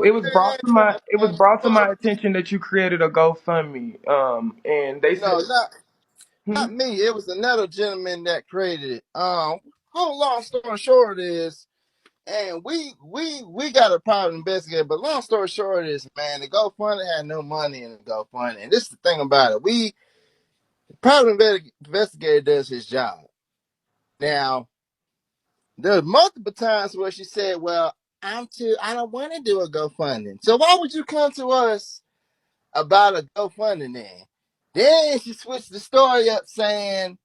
It was brought to my attention that you created a GoFundMe. And they said, No, hmm? not me. It was another gentleman that created it. Whole long story short is, and we got a private investigator. But long story short is, man, the GoFundMe had no money in the GoFundMe, and this is the thing about it. Private investigator does his job. Now, there's multiple times where she said, "Well, I don't want to do a GoFundMe. So why would you come to us about a GoFundMe then?" Then she switched the story up saying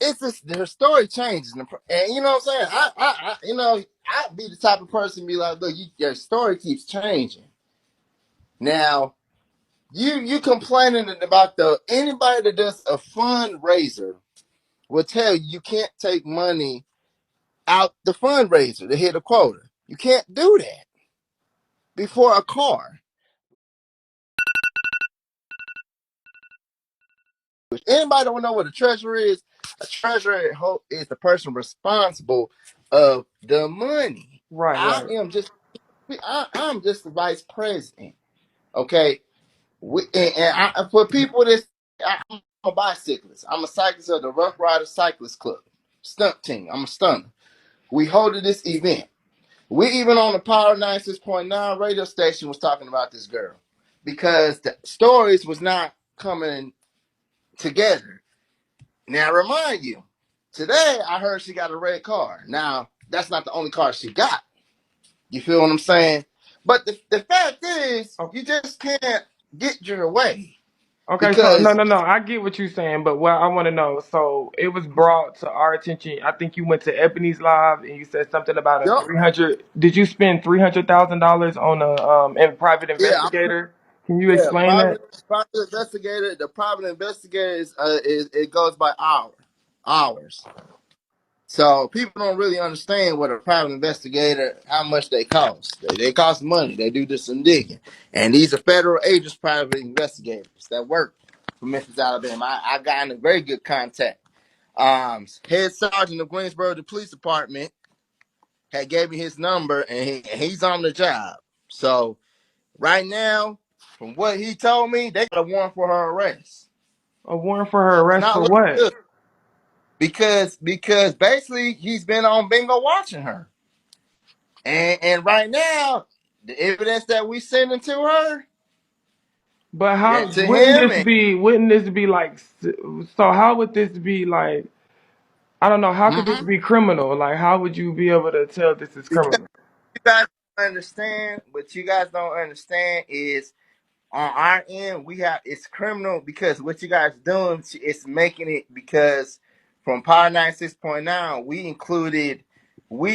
it's just her story changes, and you know what I'm saying. I'd be the type of person to be like, look, your story keeps changing. Now you complaining about anybody that does a fundraiser will tell you you can't take money out the fundraiser to hit a quota. You can't do that before a car. If anybody don't know what a treasurer is, a treasurer is the person responsible of the money. Right, I right. am just I'm just the vice president. Okay. For people I'm a bicyclist. I'm a cyclist of the Rough Riders Cyclist Club. Stunt team. I'm a stunner. We hosted this event. We even on the Power 96.9 radio station was talking about this girl because the stories was not coming together. Now, remind you, today I heard she got a red car. Now, that's not the only car she got. You feel what I'm saying? But the fact is, Oh, you just can't get your way okay, so no, because, no, no. I get what you're saying, but what I want to know, so it was brought to our attention. I think you went to Ebony's live and you said something about a yup, 300. Did you spend $300,000 on a private yeah, investigator? Can you yeah, explain that? private investigator. The private investigator is it goes by hours. So people don't really understand what a private investigator, how much they cost. They cost money. They do this some digging. And these are federal agents, private investigators that work for Memphis, Alabama. I got in a very good contact. Head sergeant of Greensboro, the police department, had gave me his number, and he's on the job. So right now, from what he told me, they got a warrant for her arrest. A warrant for her It's arrest not for looking what? good because basically he's been on bingo watching her. And right now, the evidence that we sending to her, But how that to him, and wouldn't this be like, so how would this be like, I don't know, how could this mhm, be criminal? Like, how would you be able to tell this is because criminal? you guys don't understand, what you guys don't understand is on our end, we have it's criminal because what you guys doing, it's making it because from Power 96.9, we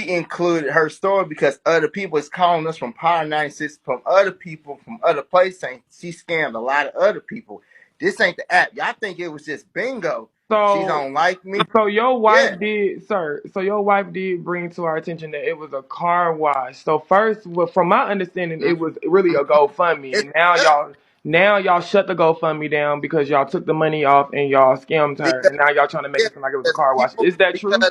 included her story because other people is calling us from Power 96 from other people from other places saying she scammed a lot of other people. This ain't the app. Y'all think it was just bingo. She So, don't like me. so your Yeah. wife did, sir. So your wife did bring to our attention that it was a car wash. So first, well, from my understanding, it was really a GoFundMe, It's and now y'all shut the GoFundMe down because y'all took the money off and y'all scammed her, because, and now y'all trying to make yeah, it seem like it was a because car wash. people Is that true?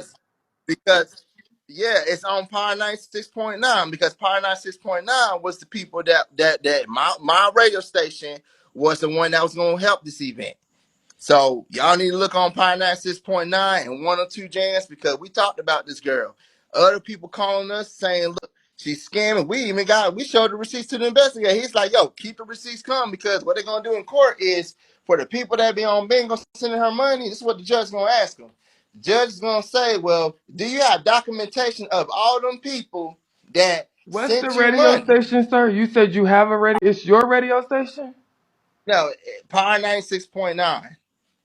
because yeah, it's on Power 96.9 because Power 96.9 was the people that my radio station was the one that was gonna help this event. So y'all need to look on Power 96.9 and 102 Jams because we talked about this girl. Other people calling us saying, look, she's scamming. We showed the receipts to the investigator. He's like, yo, keep the receipts coming because what they're gonna do in court is for the people that be on bingo sending her money, this is what the judge is gonna ask them. The judge is gonna say, well, do you have documentation of all them people that What's the sent you radio money? station, sir? You said you have a radio. It's your radio station? No, Power 96.9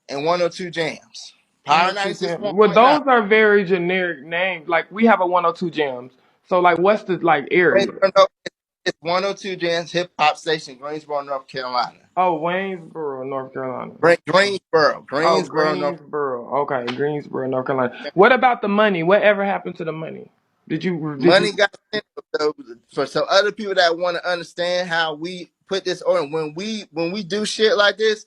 and 102 Jams. Power 102 Jams. Well, 96.9. those are very generic names. Like we have a 102 Jams. So like, what's the like area? Greensboro, no, it's 102 Jams Hip Hop Station, Greensboro, North Carolina. Oh, Waynesboro, North Carolina. Oh, Greensboro, North Greensboro. Okay, Greensboro, North Carolina. What about the money? Whatever happened to the money? Did you? Money got sent for so other people that want to understand how we put this on. When we do shit like this,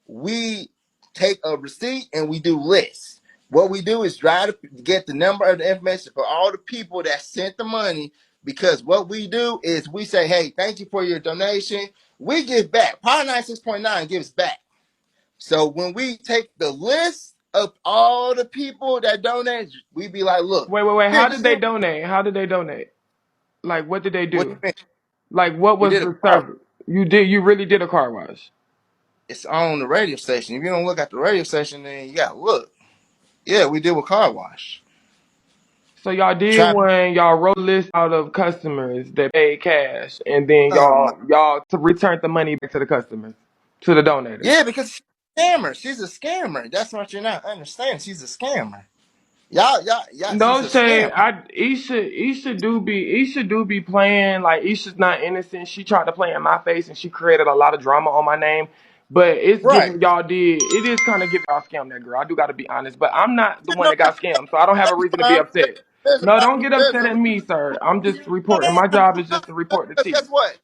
we take a receipt and we do lists. What we do is try to get the number of the information for all the people that sent the money because what we do is we say, hey, thank you for your donation. We give back. Power 96.9 gives back. So when we take the list of all the people that donate, we be like, look, Wait. here, How this did is they what, donate? How did they donate? Like, what did they what you do? mean? Like, what We was did a the car. service? You really did a car wash. It's on the radio station. If you don't look at the radio station, then you got to look. Yeah, we did a car wash. So y'all did Trap. one. Y'all wrote a list out of customers that paid cash, and then No. y'all to return the money back to the customers, to the donators. Yeah, because she's a scammer. She's a scammer. That's what you're not understanding. She's a scammer. Y'all. She's No a shade. scammer. Isha do be playing like Isha's not innocent. She tried to play in my face and she created a lot of drama on my name. But it's Right. giving y'all did. It is kind of giving y'all scammed that girl. I do got to be honest. But I'm not the one No, that got scammed, so I don't have a reason to be time. upset. There's a No, don't get there's upset a at me, sir. I'm just reporting. no, My job is just to report the because tea. guess what?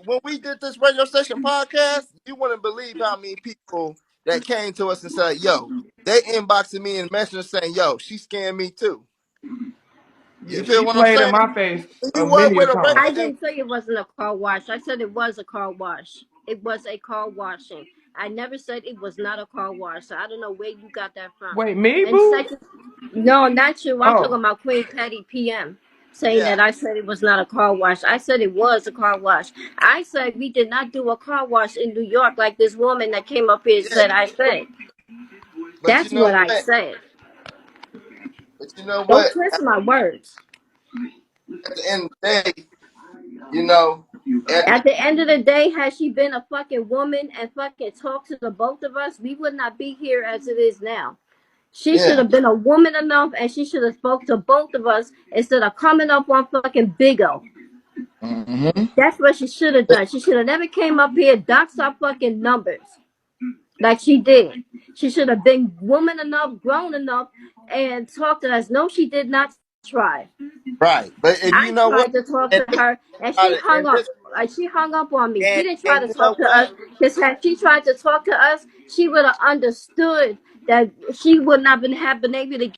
When we did this radio station podcast, you wouldn't believe how many people that came to us and said, "Yo," they inboxing me and messaging saying, "Yo, she scammed me too." Yeah, You feel she what I'm played in saying? my face And you work many a with a time. radio, I and didn't say it wasn't a car wash. I said it was a car wash. It was a car washing. I never said it was not a car wash. So I don't know where you got that from. Wait, me, And boo? second, no, not you. I'm talking Oh, about Queen Patty PM saying yeah, that I said it was not a car wash. I said it was a car wash. I said we did not do a car wash in New York like this woman that came up here yeah. said I said. But you That's know what I what? said. But you know Don't what? twist my words. At the end of the day, you know, at the, At the end of the day, had she been a fucking woman and fucking talked to the both of us, we would not be here as it is now. She should yeah. have been a woman enough and she should have spoke to both of us instead of coming up on fucking Big O. Mm-hmm. That's what she should have done. She should have never came up here, doxed our fucking numbers like she did. She should have been woman enough, grown enough, and talked to us. No, she did not try. Right. But if you I know what, tried to talk and to this her, and about she it, hung and up. this, She hung up on me. She didn't try and to you know talk to what? us. Because had she tried to talk to us, she would have understood that she would not have been able to get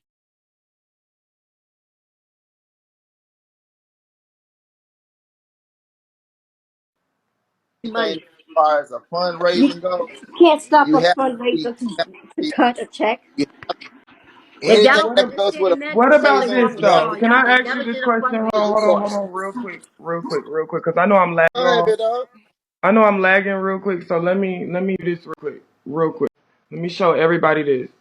Anything money. as far as a You fundraising goes, can't stop you a have to be, fundraiser you have to to cut a check. be If so y'all anything don't that goes with a understand that, what just say about so. fundraising, this I'm you have though? to gone. Can Y'all I ain't ask you never this did a question? fundraiser Hold before. on, real quick, because I know I'm lagging go ahead, on. bit dog. I know I'm lagging real quick, so let me do this real quick. Let me show everybody this,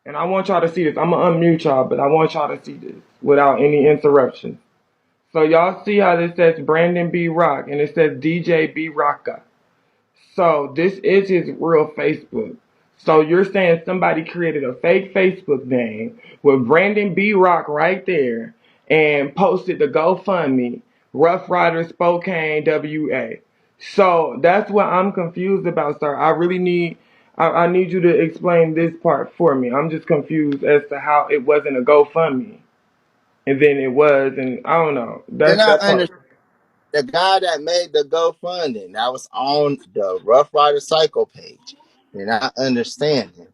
and I want y'all to see this. I'm gonna unmute y'all, but I want y'all to see this without any interruptions. So y'all see how this says Brandon B Rock, and it says DJ B Rocka. So this is his real Facebook. So you're saying somebody created a fake Facebook name with Brandon B Rock right there and posted the GoFundMe, Rough Riders Spokane WA. So that's what I'm confused about, sir. I need you to explain this part for me. I'm just confused as to how it wasn't a GoFundMe. And then it was, and I don't know. You're That's not that under part. the guy that made the GoFundMe. That was on the Rough Rider Cycle page. You're not understanding.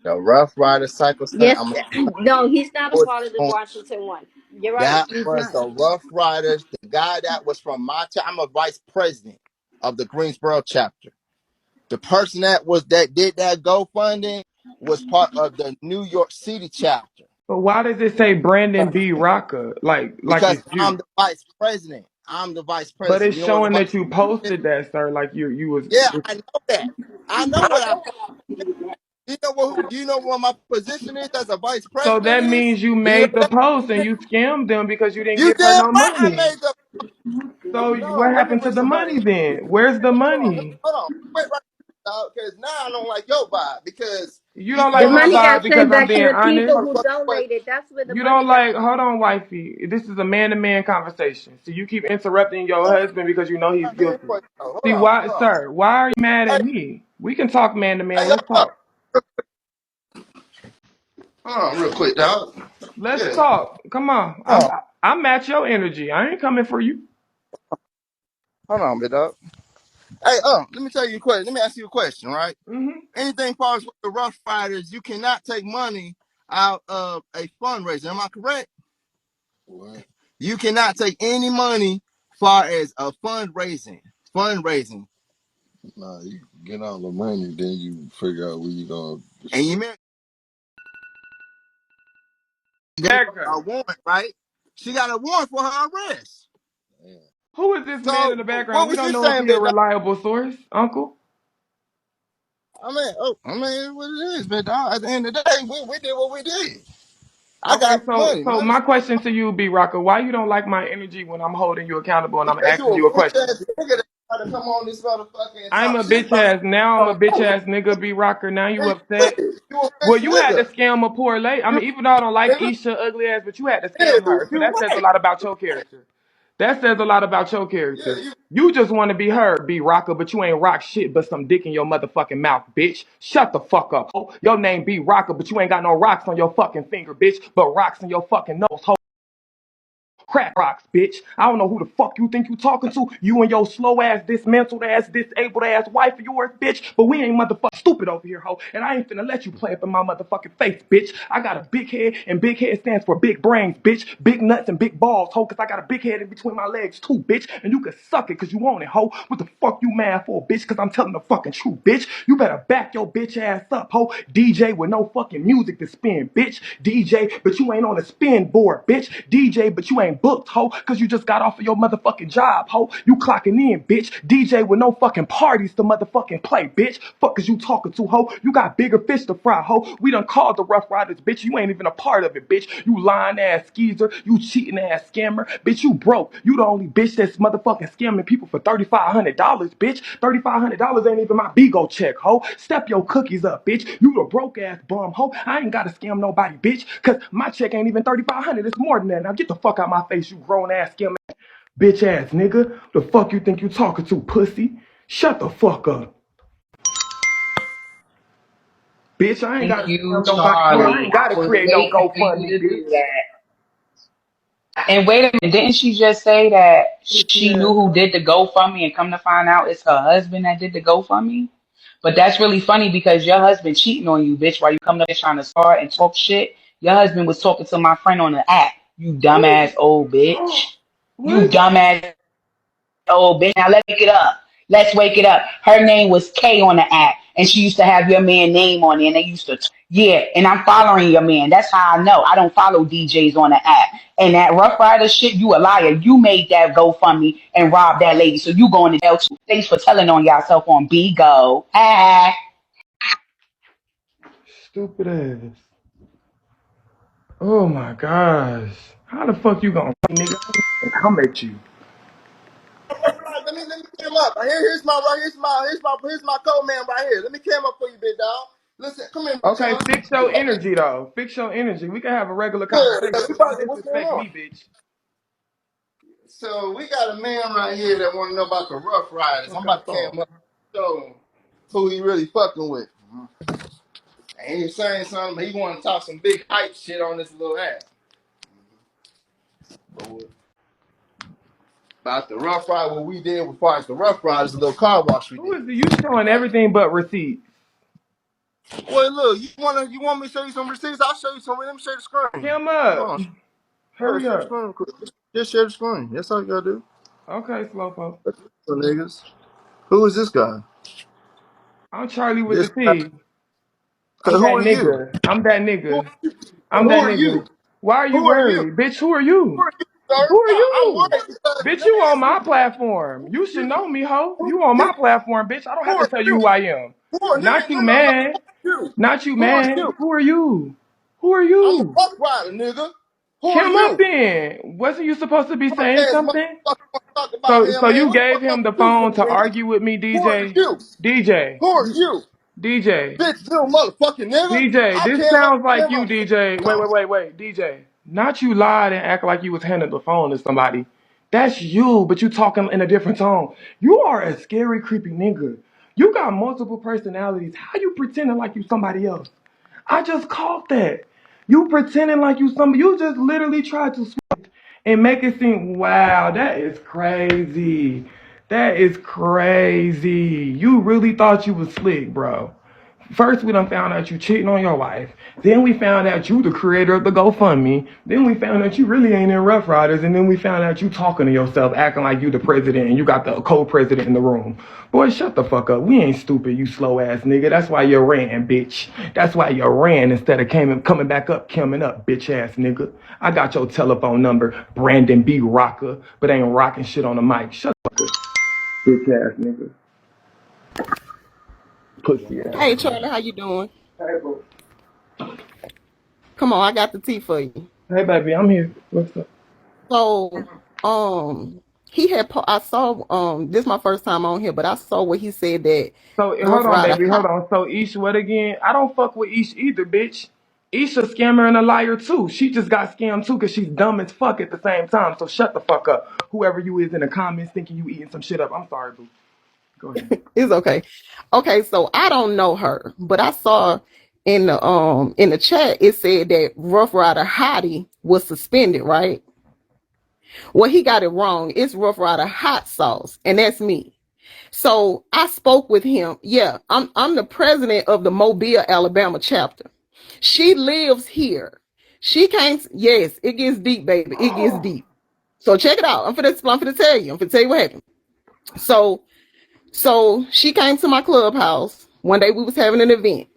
The Rough Rider Cycle thing. Yes, no, he's not a part of the Washington one. You're right. That He's was not. the Rough Riders, the guy that was from my I'm a vice president of the Greensboro chapter. The person that did that GoFundMe was part of the New York City chapter. But why does it say Brandon B Rocka? Like Because it's I'm you. the vice president. I'm the vice But president. it's You know what the showing vice that you president is? posted that, sir. Like you was. Yeah, I know that. I know what I you know what do you know what my position is as a vice So president that is? means you Do you know made what the that post and is? you scammed them because you didn't You give her damn no right I money. made the So no, what let me happened to bring the somebody money in. then? Where's the money? Hold on. Wait right because now I don't like your vibe because You you don't know like The my I'm money not vibe got because sent I'm back to being the people honest. who donated. That's where the You money don't got. like, hold on, wifey. This is a man-to-man conversation. So you keep interrupting your husband because you know he's here guilty. for you. Hold See on, why, hold on. sir? Why are you mad Hey, at me? We can talk man to hey, man. Let's hold talk. on real quick, dog. Let's Yeah. talk. Come on. Hold on, I match your energy. I ain't coming for you. hold on, bit dog. Hey, let me tell you a question. Let me ask you a question, right? Hmm. Anything far as with the Rough Riders, you cannot take money out of a fundraiser. Am I correct? What? You cannot take any money far as a fundraising. Nah, you get all the money, then you figure out where you gonna. And you marry a Background. warrant, right? She got a warrant for her arrest. Damn. Who is this man in So the what background? We was don't you know if saying, he a big dog? reliable source, Uncle. What it is, big dog. At the end of the day, we did what we did. I Okay, got so money. so Money. my question to you, B Rocker, why you don't like my energy when I'm holding you accountable and I'm Because you asking a you a bitch question? ass nigga that try to come on this motherfucker and I'm talk a shit bitch about ass. Now I'm a bitch ass nigga, B Rocker. Now you upset? you a Well, bitch you had to nigga. scam a poor lady. I You mean, even though I don't like nigga. Isha ugly ass, but you had to Yeah, scam her. So you that says a right. lot about your character. That says a lot about your Yeah, character. you You just want to be heard, B Rocker, but you ain't rock shit but some dick in your motherfucking mouth, bitch. Shut the fuck up. Ho. Your name B Rocker, but you ain't got no rocks on your fucking finger, bitch, but rocks in your fucking nose, ho. Crack rocks, bitch. I don't know who the fuck you think you talking to. You and your slow ass, dismantled ass, disabled ass wife of yours, bitch. But we ain't motherfucking stupid over here, ho. And I ain't finna let you play up in my motherfucking face, bitch. I got a big head, and big head stands for big brains, bitch. Big nuts and big balls, ho. Cause I got a big head in between my legs too, bitch. And you can suck it cause you want it, ho. What the fuck you mad for, bitch? Cause I'm telling the fucking truth, bitch. You better back your bitch ass up, ho. DJ with no fucking music to spin, bitch. DJ, but you ain't on a spin board, bitch. DJ, but you ain't booked, ho, cause you just got off of your motherfucking job, ho. You clocking in, bitch. DJ with no fucking parties to motherfucking play, bitch. Fuck is you talking to, ho? You got bigger fish to fry, ho. We done called the Rough Riders, bitch. You ain't even a part of it, bitch. You lying ass skeezer. You cheating ass scammer. Bitch, you broke. You the only bitch that's motherfucking scamming people for $3,500, bitch. $3,500 ain't even my Bigo check, ho. Step your cookies up, bitch. You the broke ass bum, ho. I ain't gotta scam nobody, bitch, cause my check ain't even $3,500. It's more than that. Now get the fuck out my face, you grown ass scamming bitch ass nigga. The fuck you think you talking to, pussy? Shut the fuck up. Bitch, I ain't Thank gotta you, scam nobody, ho. I Charlie. ain't I gotta was create no waiting for you GoFundMe, to bitch. do that. And wait a minute, didn't she just say that she Yeah. knew who did the GoFundMe and come to find out it's her husband that did the GoFundMe? But that's really funny because your husband cheating on you, bitch, while you come up here trying to start and talk shit. Your husband was talking to my friend on the app. You dumbass old bitch. You What? dumbass old bitch. Now let's wake it up. Let's wake it up. Her name was Kay on the app, and she used to have your man name on it, and they used to, yeah, and I'm following your man. That's how I know. I don't follow DJs on the app. And that Rough Rider shit, you a liar. You made that GoFundMe and robbed that lady, so you going to jail too. Thanks for telling on yourself on Bigo. Ah. Stupid ass. Oh my gosh. How the fuck you gonna nigga come at you? let me cam up. Here's my co-man right here. Let me cam up for you, big dog. Listen, come here, Okay, John. fix your energy though. Fix your energy. We can have a regular Yeah, conversation. Don't what's going disrespect on? me, bitch. So we got a man right here that want to know about the Rough Riders. I'm Okay, about to so cam up and show him who he really fucking with. And he's saying something. He want to talk some big hype shit on this little ass. About the Rough Rider, what we did with far as the Rough Riders, the little car wash we who did. is it? You showing everything but receipts. Well, look, you want me to show you some receipts? I'll show you some. Let me share the screen. Him Hold up. on. Yeah, Hurry share the up. screen real quick. Just share the screen. That's all you gotta do. Okay, Slowpoke. So niggas. Who is this guy? I'm Charlie with the This guy. T. I'm Who that are you? nigga. I'm that Who, nigga. I'm who that are nigga. you? Why are you Who are you? worried? Bitch, who are Who you? are you, sir? Who are I'm you? worried because Bitch, let you me on answer my you. platform. You Who should know me, ho. are You on you? my platform, bitch. I don't Who have to are tell you you? who I am. Who are you? Not you, No. man. Who are you? Not you, Who are man. you? Who are you? Who are I'm a you? rough rider, nigga. Who are Come up you? then. Wasn't you supposed to be Punk saying ass motherfucker something? want to talk about So him, man. you What the gave fuck him up the with you, phone to nigga? argue with me, Who are DJ. you? DJ. Who are you? DJ. Bitch, little motherfucking nigga. DJ, I'll this cam up, sounds like cam you, up. DJ. Wait. DJ. Not you lied and act like you was handing the phone to somebody. That's you, but you talking in a different tone. You are a scary, creepy nigga. You got multiple personalities. How you pretending like you somebody else? I just caught that. You pretending like you somebody. You just literally tried to switch and make it seem, wow, that is crazy. That is crazy. You really thought you was slick, bro. First, we done found out you cheating on your wife. Then we found out you the creator of the GoFundMe. Then we found out you really ain't in Rough Riders. And then we found out you talking to yourself, acting like you the president and you got the co-president in the room. Boy, shut the fuck up. We ain't stupid, you slow ass nigga. That's why you ran, bitch. That's why you ran instead of coming back up, coming up, bitch ass nigga. I got your telephone number, Brandon B. Rocker, but ain't rocking shit on the mic. Shut the fuck up, bitch ass nigga. Pussy ass. Hey Charlie, how you doing? Hey, bro. Come on, I got the tea for you. Hey, baby, I'm here. What's up? So, he had I saw this is my first time on here, but I saw what he said that So, hold Rough on, Rider. baby, hold on. So, Ish, what again? I don't fuck with Ish either, bitch. Ish a scammer and a liar, too. She just got scammed, too, because she's dumb as fuck at the same time. So, shut the fuck up. Whoever you is in the comments thinking you eating some shit up. I'm sorry, boo. Go ahead. It's okay. Okay, so I don't know her, but I saw in the chat it said that Rough Rider Hottie was suspended, right? Well, he got it wrong. It's Rough Rider Hot Sauce, and that's me. So I spoke with him. Yeah, I'm the president of the Mobile, Alabama chapter. She lives here. She came. Yes, it gets deep, baby. It gets deep. So check it out. I'm finna tell you. I'm finna tell you what happened. So she came to my clubhouse one day. We was having an event,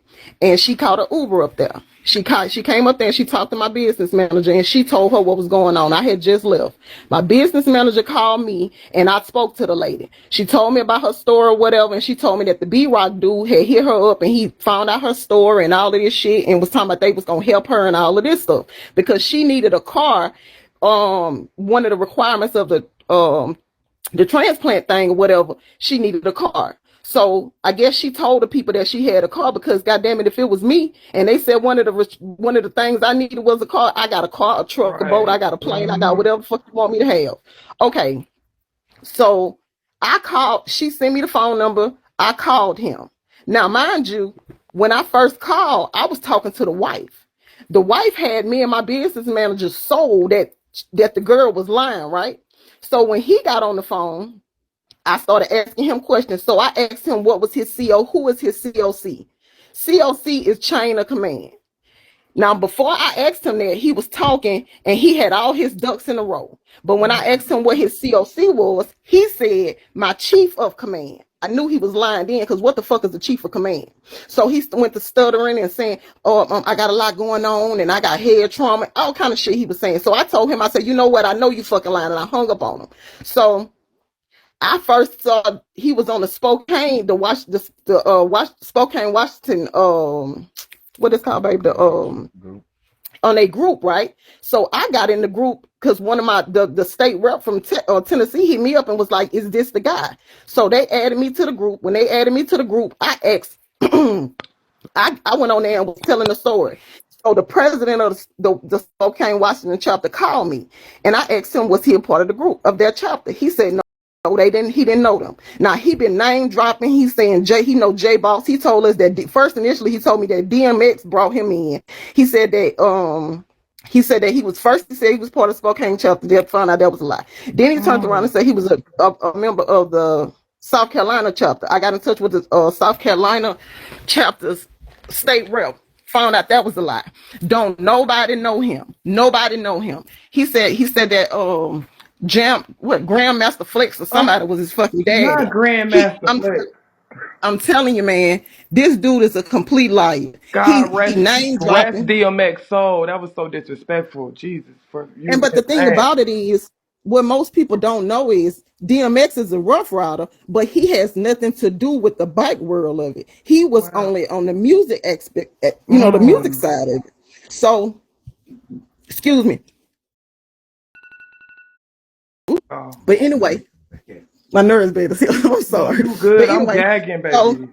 and she caught an Uber up there. She came up there and she talked to my business manager and she told her what was going on. I had just left. My business manager called me and I spoke to the lady. She told me about her store or whatever, and she told me that the B-Rock dude had hit her up and he found out her store and all of this shit and was talking about they was gonna help her and all of this stuff because she needed a car. One of the requirements of the transplant thing or whatever, she needed a car. So I guess she told the people that she had a car because goddamn it, if it was me and they said one of the things I needed was a car, I got a car, a truck, a boat, I got a plane, I got whatever the fuck you want me to have. Okay. So I called, she sent me the phone number. I called him. Now, mind you, when I first called, I was talking to the wife. The wife had me and my business manager sold that the girl was lying, right? So when he got on the phone, I started asking him questions. So I asked him what was his CO, who is his COC? COC is chain of command. Now, before I asked him that, he was talking and he had all his ducks in a row. But when I asked him what his COC was, he said, my chief of command. I knew he was lying then because what the fuck is the chief of command? So he went to stuttering and saying, I got a lot going on and I got head trauma, all kind of shit he was saying. So I told him, I said, you know what? I know you fucking lying, and I hung up on him. So I first saw he was on the Spokane, Spokane, Washington, what is called, baby, on a group, right? So I got in the group because one of the state rep from Tennessee hit me up and was like, is this the guy? So they added me to the group. When they added me to the group, I asked, I went on there and was telling the story. So the president of the Spokane, Washington chapter called me and I asked him, was he a part of the group of their chapter? He said, no. He didn't know them. Now he been name dropping. He's saying he know J Boss. He told us that initially he told me that DMX brought him in. He said that he was part of Spokane chapter. They found out that was a lie. Then he turned around and said he was a member of the South Carolina chapter. I got in touch with the South Carolina chapter's state rep. Found out that was a lie. Don't nobody know him. Nobody know him. He said that Grandmaster Flex or somebody was his fucking dad. Not Grandmaster Flex. I'm telling you, man, this dude is a complete liar. God He name dropping. DMX soul. That was so disrespectful. Jesus. But the thing about it is, what most people don't know is DMX is a Rough Rider, but he has nothing to do with the bike world of it. He was only on the music aspect, the music side of it. So, excuse me. But anyway, my nerves, baby. I'm sorry. You good? But anyway, I'm gagging, baby.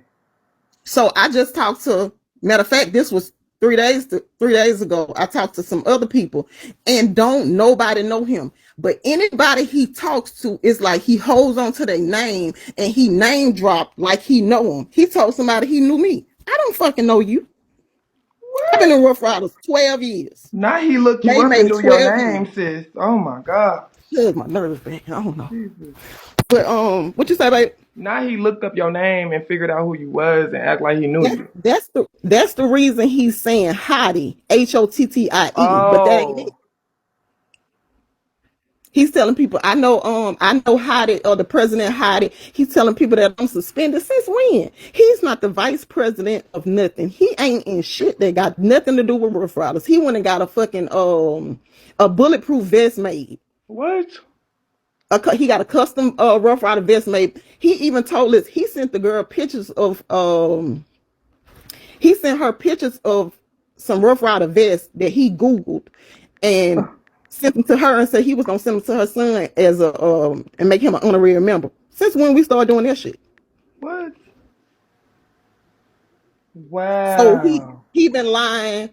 So I just talked to. Matter of fact, this was 3 days ago. I talked to some other people, and don't nobody know him. But anybody he talks to is like he holds on to their name and he name dropped like he know him. He told somebody he knew me. I don't fucking know you. What? I've been in Rough Riders 12 years. Now he looked you up and knew your name, sis. Oh my God. My nerves, baby. I don't know. Jesus. But what you say, babe? Now he looked up your name and figured out who you was and act like he knew you. That's the reason he's saying Hottie, Hottie, but that ain't it. Oh, He's telling people, I know Hottie, or the president Hottie. He's telling people that I'm suspended. Since when? He's not the vice president of nothing. He ain't in shit that got nothing to do with Rough Riders. He went and got a fucking a bulletproof vest made. what? He got a custom Rough Rider vest made. He even told us, he sent the girl pictures of he sent her pictures of some Rough Rider vests that he Googled and sent them to her and said he was gonna send them to her son as a and make him an honorary member. Since when we started doing that shit? What? So Wow. he been lying.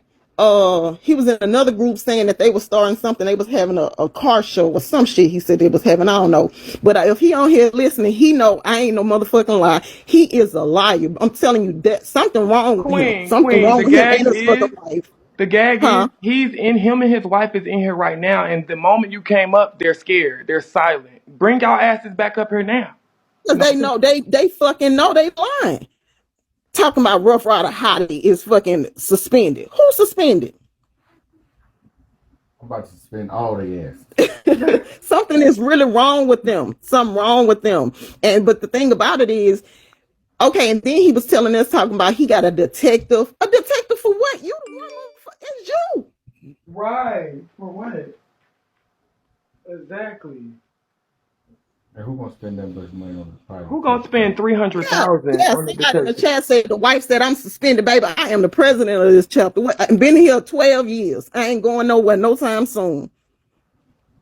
He was in another group saying that they was starting something. They was having a car show or some shit. He said they was having. I don't know. But if he on here listening, he know I ain't no motherfucking lie. He is a liar. I'm telling you that something wrong with him. Something Queen, wrong with him and his fucking wife. the gag is, Huh? he's in, him and his wife is in here right now, and the moment you came up, they're scared. They're silent. Bring y'all asses back up here now. Because No, they know they fucking know they lying. Talking about Rough Rider Hottie is fucking suspended. Who suspended? I'm about to spend all the ass. Something is really wrong with them. Something wrong with them. But the thing about it is, okay, and then he was telling us, talking about he got a detective. A detective for what? You the one it's you. right. For what? Exactly. And who gonna spend that much money on the private? Who gonna spend Yeah, 300,000 yeah. on the Somebody in the detective? chat said the wife said I'm suspended, baby. I am the president of this chapter. I've been here 12 years. I ain't going nowhere no time soon.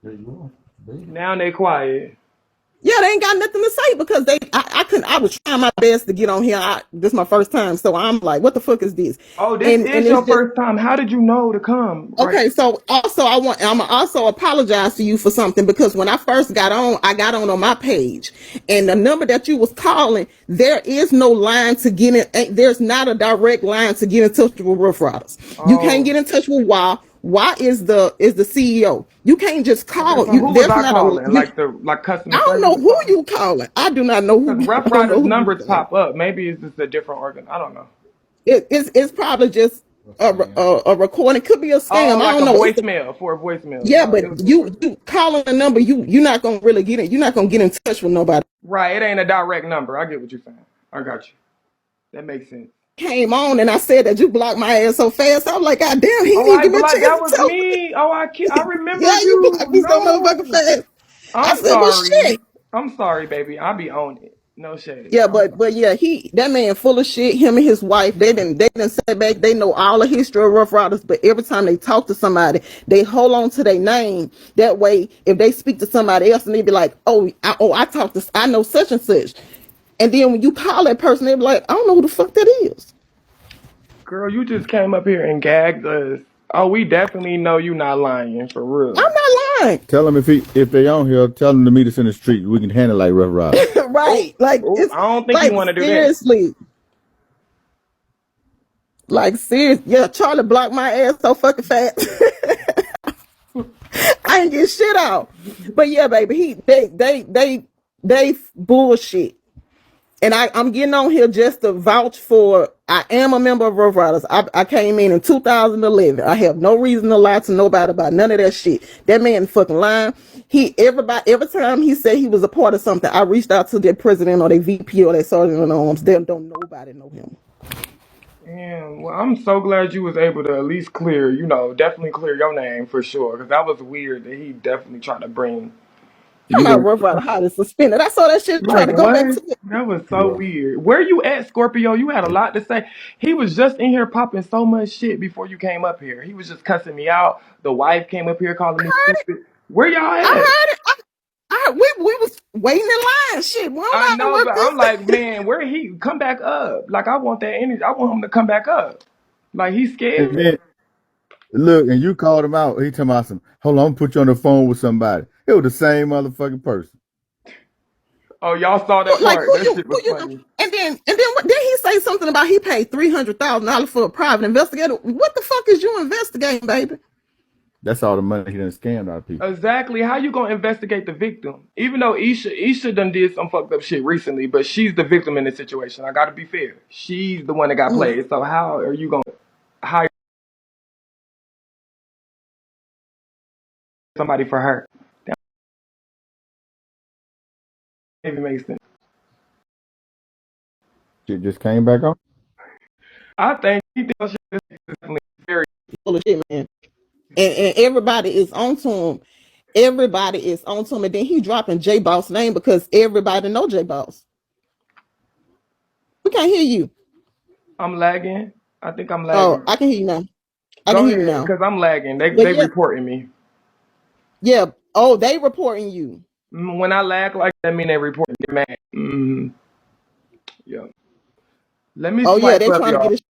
There you go. Now they quiet. Yeah, they ain't got nothing to say because I couldn't. I was trying my best to get on here. This is my first time, so I'm like, what the fuck is this? Oh, this And is it's your just first time. How did you know to come? Right. okay. So also, I'm also apologize to you for something because when I first got on, I got on my page, and the number that you was calling, there is no line to get in. There's not a direct line to get in touch with Rough Riders. You can't Oh. get in touch with Y. Y is the CEO. You can't just Okay, call. so who was There's I not a. calling? Like the customer I don't service know who department? you calling. I do not know who. Because I Rough don't know Riders who you numbers calling. pop up. Maybe it's just a different organ. I don't know. It's probably just a recording. Could be a Oh, scam. I like don't a know. voicemail for a voicemail. Yeah, No, but it was you different. calling a number, you're not gonna really get it. You're not gonna get in touch with nobody. Right, it ain't a direct number. I get what you're saying. I got you. That makes sense. Came on and I said that you blocked my ass so fast. I was like, God damn, he Oh, didn't even I give me a blocked. That chance was to tell me. Oh, I me. remember Yeah, you you. blocked me so motherfucking No, fast. I I'm said, well, sorry. shit. I'm sorry, baby. I be on it. No shade. Yeah, I'm sorry. but yeah, that man full of shit. Him and his wife, they didn't say back. They know all the history of Rough Riders, but every time they talk to somebody, they hold on to their name. That way, if they speak to somebody else, and they be like, I know such and such. And then when you call that person, they be like, I don't know who the fuck that is. Girl, you just came up here and gagged us. Oh, we definitely know you not lying for real. I'm not lying. Tell them if they on here, tell them to meet us in the street. We can handle like Rough Riders. Oh, Right. Like, oh, it's I don't think you like want to do that. seriously. Like, serious. Yeah, Charlie blocked my ass so fucking fast. I ain't get shit out. But yeah, baby, they bullshit. And I'm getting on here just to vouch for. I am a member of Rough Riders. I came in 2011. I have no reason to lie to nobody about none of that shit. That man fucking lying. Every time he said he was a part of something, I reached out to their president or their VP or their sergeant at arms. They don't nobody know him. Damn, well, I'm so glad you was able to at least clear, definitely clear your name for sure. Because that was weird that he definitely tried to bring I'm you not in. Rough Rider how to suspend it. I saw that shit trying Like, to go back what? to it. That was so Yeah. weird. Where you at, Scorpio? You had a lot to say. He was just in here popping so much shit before you came up here. He was just cussing me out. The wife came up here calling me stupid. Where y'all I at? heard it. We was waiting in line. Shit, we I don't know know, what but I'm this. like, man, where he come back up? Like, I want that energy. I want him to come back up. Like, he's And scared. then look, and you called him out. He talking about some. Hold on, I'm put you on the phone with somebody. It was the same motherfucking person. Oh, y'all saw that Like part. That shit who was you know? funny. And then what did he say something about he paid $300,000 for a private investigator? What the fuck is you investigating, baby? That's all the money he done scammed out of people. Exactly. How you gonna investigate the victim? Even though Isha done did some fucked up shit recently, but she's the victim in this situation. I gotta be fair. She's the one that got played. So how are you gonna hire somebody for her? That don't even make sense. Shit just came back on. I think he did shit that's definitely very Full of shit, man. And everybody is onto him. Everybody is onto him. And then he dropping J Boss name because everybody know J Boss. We can't hear you. I'm lagging. I think I'm Oh, lagging. I can hear you now. I can Go hear you ahead, now. because I'm lagging. They But yeah, reporting me. yeah. Oh, they reporting you. When I lag like that, mean they reporting me mad. Yeah. Let me Oh yeah, swipe they up, trying to y'all. get it.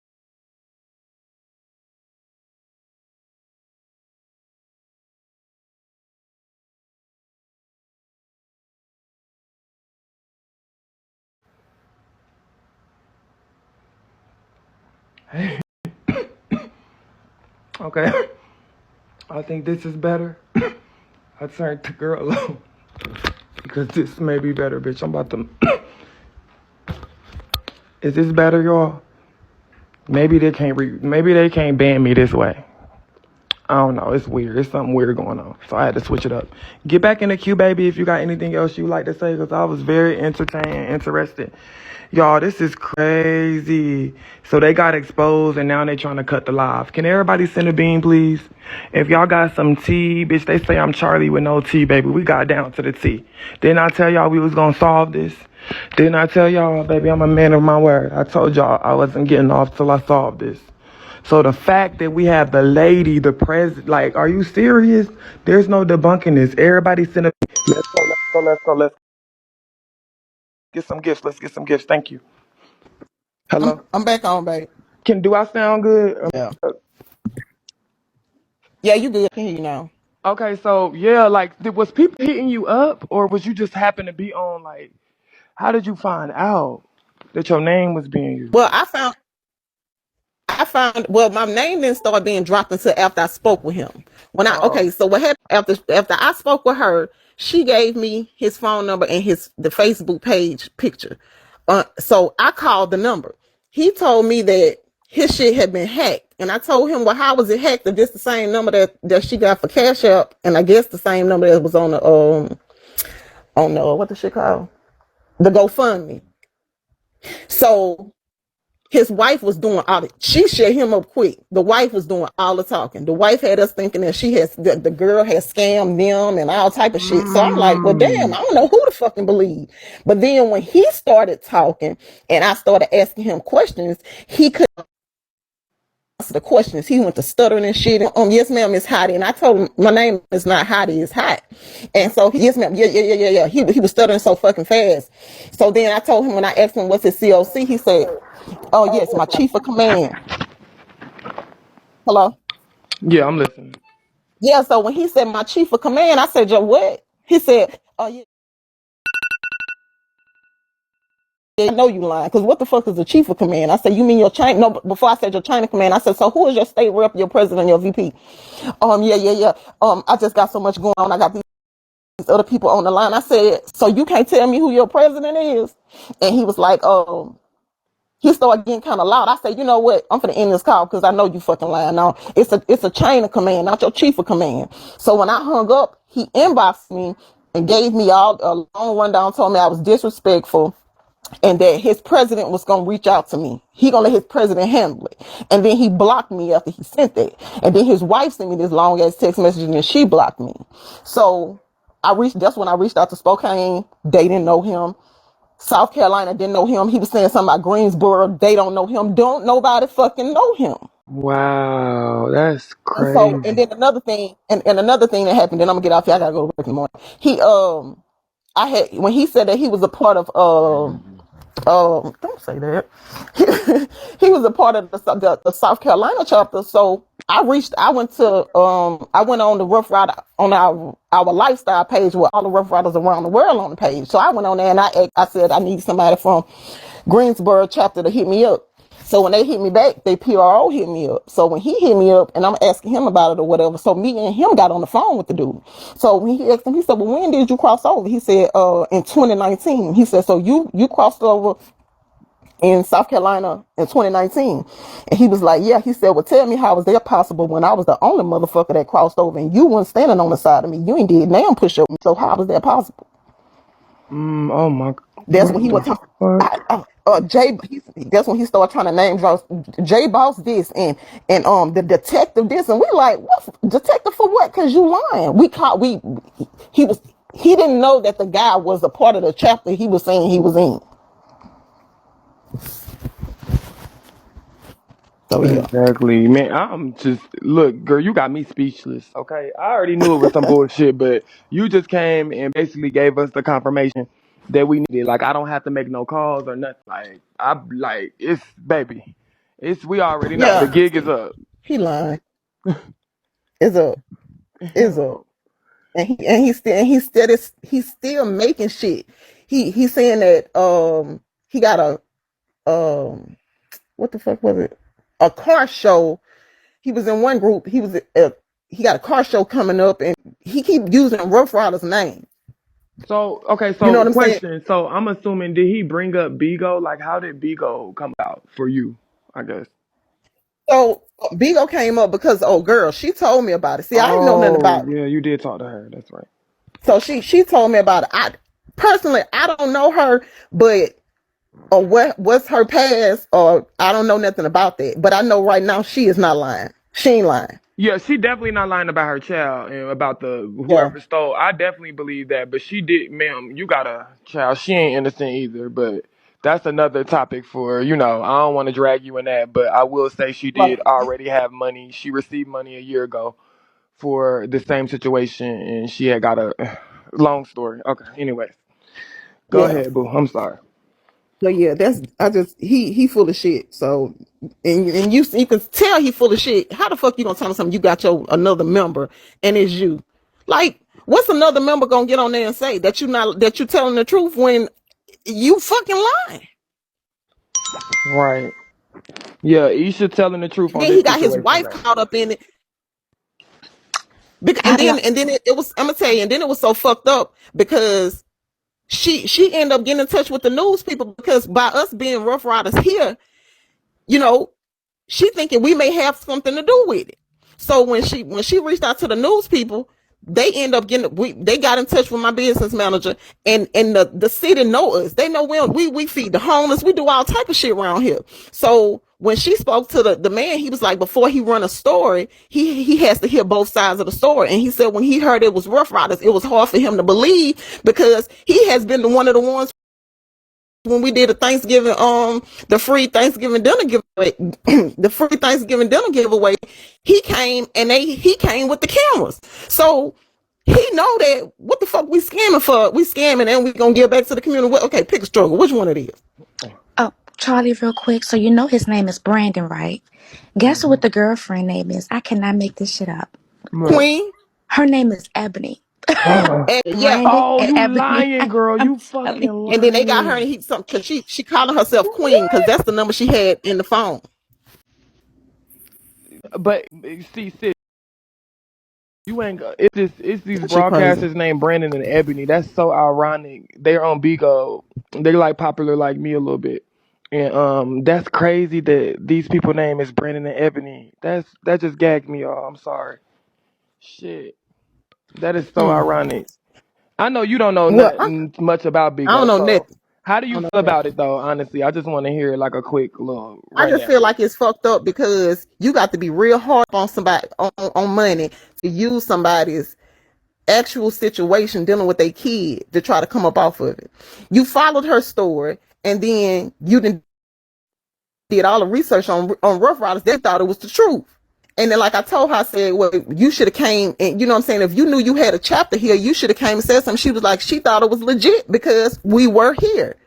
Okay. I think this is better. I turned the girl on because this may be better, bitch. I'm about to. Is this better, y'all? Maybe they can't. Maybe they can't ban me this way. I don't know. It's weird. It's something weird going on. So I had to switch it up. Get back in the queue, baby, if you got anything else you like to say, because I was very entertained, interested. Y'all, this is crazy. So they got exposed, and now they trying to cut the live. Can everybody send a bean, please? If y'all got some tea, bitch, they say I'm Charlie with no tea, baby. We got down to the tea. Didn't I tell y'all we was going to solve this? Didn't I tell y'all, baby, I'm a man of my word. I told y'all I wasn't getting off till I solved this. So the fact that we have the lady, the president, like, are you serious? There's no debunking this. Everybody send a. Let's go, let's go, let's go, let's get some gifts. Let's get some gifts. Thank you. Hello. I'm back on, babe. Do I sound good? Yeah. Yeah, you good. I can hear you now. Okay, so yeah, like, was people hitting you up, or was you just happen to be on? Like, how did you find out that your name was being used? Well, well, my name didn't start being dropped until after I spoke with him. Oh, So what happened after I spoke with her, she gave me his phone number and the Facebook page picture. So I called the number. He told me that his shit had been hacked, and I told him, well, how was it hacked? If this the same number that she got for Cash App, and I guess the same number that was on the what the shit called, the GoFundMe. So his wife was doing all the, she shut him up quick. The wife was doing all the talking. The wife had us thinking that the girl had scammed them and all type of shit. So I'm like, well, damn, I don't know who to fucking believe. But then when he started talking and I started asking him questions, he couldn't answer the questions. He went to stuttering and shit. And, yes, ma'am, it's Hottie. And I told him my name is not Hottie, it's Hot. And so yes, ma'am, yeah. He was stuttering so fucking fast. So then I told him, when I asked him what's his COC, he said, oh yes, my chief of command. Hello? yeah, I'm listening. Yeah, so when he said my chief of command, I said, Joe, what? He said, oh yeah, I know you lying, because what the fuck is the chief of command? I said, you mean your China? No, before I said your China command, I said, so who is your state rep, your president, your VP? Yeah. I just got so much going on. I got these other people on the line. I said, so you can't tell me who your president is? And he was like, he started getting kind of loud. I said, you know what? I'm finna end this call because I know you fucking lying. Now it's a chain of command, not your chief of command. So when I hung up, he inboxed me and gave me all a long rundown, told me I was disrespectful and that his president was going to reach out to me. He going to let his president handle it. And then he blocked me after he sent that. And then his wife sent me this long ass text message and then she blocked me. So that's when I reached out to Spokane. They didn't know him. South Carolina didn't know him. He was saying something about Greensboro. They don't know him. Don't nobody fucking know him. Wow, that's And so, crazy. and then another thing, and another thing that happened, then I'm gonna get off here. I gotta go to work in the morning. When he said that he was a part of, don't say that. He was a part of the South Carolina chapter. So I went on the Rough Rider on our lifestyle page with all the Rough Riders around the world on the page. So I went on there and I said I need somebody from Greensboro chapter to hit me up. So when they hit me back, they PRO hit me up. So when he hit me up and I'm asking him about it or whatever, so me and him got on the phone with the dude. So when he asked him, he said, well, when did you cross over? He said, in 2019. He said, so you crossed over in South Carolina in 2019. And he was like, yeah. He said, well, tell me how was that possible when I was the only motherfucker that crossed over and you weren't standing on the side of me. You ain't did damn push up. So how was that possible? Oh my. That's What when he was the talking. fuck? That's when he started trying to name drop J Boss this and the detective this, and we like, what detective for what? Cause you lying. He didn't know that the guy was a part of the chapter he was saying he was in. So yeah. Exactly, man. I'm just look, girl. You got me speechless. Okay, I already knew it was some bullshit, but you just came and basically gave us the confirmation that we needed. Like, I don't have to make no calls or nothing. Like it's baby. It's we already know the Yeah. gig is up. He lying. It's up. It's up. And he's still making shit. He's saying that he got a what the fuck was it? A car show. He was in one group. He got a car show coming up, and he keep using Rough Riders' name. So okay, You know so what I'm saying? question. So I'm assuming did he bring up Bigo? Like, how did Bigo come out for you? I guess. So Bigo came up because girl, she told me about it. See, I didn't know nothing Oh about it. yeah, you did talk to her. That's right. So she told me about it. I personally I don't know her, but or what's her past, or I don't know nothing about that. But I know right now she is not lying. She ain't lying. Yeah, she definitely not lying about her child and about the Yeah. whoever stole. I definitely believe that, but she did, ma'am. You got a child. She ain't innocent either. But that's another topic for I don't want to drag you in that, but I will say she Right. did already have money. She received money a year ago for the same situation, and she had got a long story. Okay, anyways, go Yeah. ahead, boo. I'm sorry. So yeah, he full of shit. So and you can tell he full of shit. How the fuck you gonna tell me something? You got your another member and it's you. Like, what's another member gonna get on there and say that you telling the truth when you fucking lying? Right. Yeah, Isha telling the truth And on then this he got his situation wife right caught up in it. How do y'all? And then it was, I'm gonna tell you, and then it was so fucked up because she ended up getting in touch with the news people because by us being Rough Riders here, you know, she thinking we may have something to do with it. So when she reached out to the news people, they end up they got in touch with my business manager, and the city know us. They know we feed the homeless, we do all type of shit around here. So when she spoke to the man, he was like, before he run a story, he has to hear both sides of the story. And he said when he heard it was Rough Riders, it was hard for him to believe because he has been one of the ones when we did the Thanksgiving, the free Thanksgiving dinner giveaway, the free Thanksgiving dinner giveaway, he came with the cameras. So he know that what the fuck we scamming for? We scamming and we gonna give back to the community. Okay, pick a struggle. Which one it is? Oh, Charlie, real quick. So you know his name is Brandon, right? Guess now. what the girlfriend name is? I cannot make this shit up. Right. Queen. Her name is Ebony. And yeah. Brandon Oh, and you Ebony. lying, girl. I'm You telling fucking you. And then they got her and lying. he something because she calling herself Queen because that's the number she had in the phone. But see, sis, you ain't. It's these That shit crazy. broadcasters named Brandon and Ebony. That's so ironic. They're on Bigo. They're like popular like me a little bit. And that's crazy that these people name is Brandon and Ebony. That just gagged me, y'all. I'm sorry. Shit. That is so Mm. ironic. I know you don't know Well, nothing much about I don't Bigo, know so nothing. how do I you don't know feel nothing. about it though? Honestly, I just want to hear like a quick little I just rundown. feel like it's fucked up because you got to be real hard on somebody on money to use somebody's actual situation dealing with a kid to try to come up off of it. You followed her story and then did all the research on Rough Riders. They thought it was the truth. And then like I told her, I said, well, you should have came and you know what I'm saying? If you knew you had a chapter here, you should have came and said something. She was like, she thought it was legit because we were here.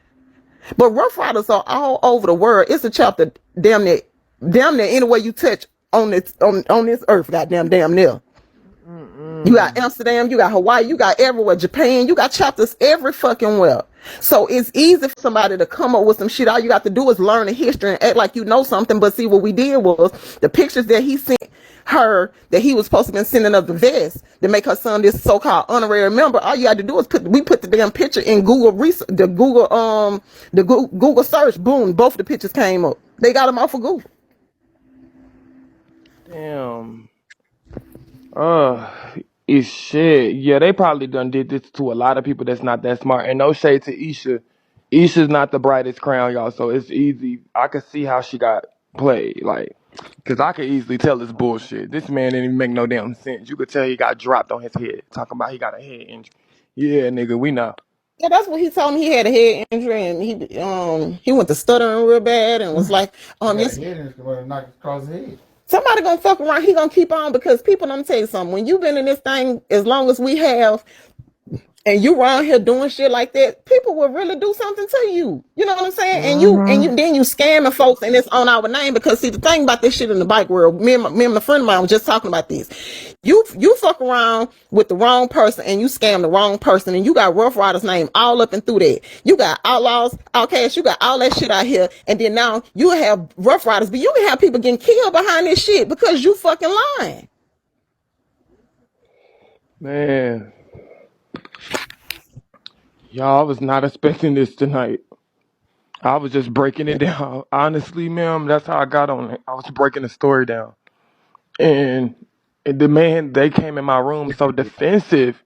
But Rough Riders are all over the world. It's a chapter damn near anywhere you touch on this earth, goddamn damn near. You got Mm-mm. Amsterdam, you got Hawaii, you got everywhere, Japan, you got chapters every fucking well. So it's easy for somebody to come up with some shit. All you got to do is learn the history and act like you know something. But see, what we did was the pictures that he sent her that he was supposed to be sending of the vest to make her son this so-called honorary member. All you had to do is put the damn picture in Google research, the Google search. Boom, both the pictures came up. They got them off of Google. Damn. It's shit. Yeah, they probably done did this to a lot of people that's not that smart. And no shade to Isha. Isha's not the brightest crown, y'all, so it's easy. I could see how she got played, like, because I could easily tell it's bullshit. This man didn't even make no damn sense. You could tell he got dropped on his head, talking about he got a head injury. Yeah, nigga, we know. Yeah, that's what he told me. He had a head injury and he went to stuttering real bad and was like, yes. Somebody gonna fuck around. He gonna keep on because people. Let me tell you something. When you've been in this thing as long as we have, and you around here doing shit like that, people will really do something to you. You know what I'm saying? And then you scamming folks, and it's on our name because see the thing about this shit in the bike world. Me and a friend of mine was just talking about this. You fuck around with the wrong person and you scam the wrong person, and you got Rough Riders name all up and through that. You got outlaws, outcasts, you got all that shit out here, and then now you have Rough Riders, but you can have people getting killed behind this shit because you fucking lying. Man. Y'all, I was not expecting this tonight. I was just breaking it down. Honestly, ma'am, that's how I got on it. I was breaking the story down. And the man, they came in my room so defensive.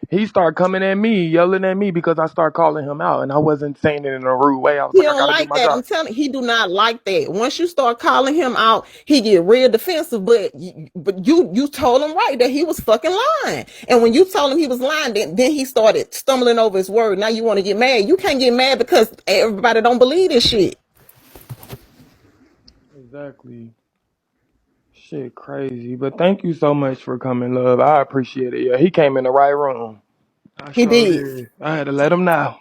He started coming at me, yelling at me because I started calling him out. And I wasn't saying it in a rude way. I was He like, I don't got to do like my that. job. I'm telling you, he do not like that. Once you start calling him out, he get real defensive. But you told him right that he was fucking lying. And when you told him he was lying, then he started stumbling over his word. Now you want to get mad. You can't get mad because everybody don't believe this shit. Exactly. Shit, crazy. But thank you so much for coming, love. I appreciate it. Yeah, he came in the right room. I He sure did. did. I had to let him know.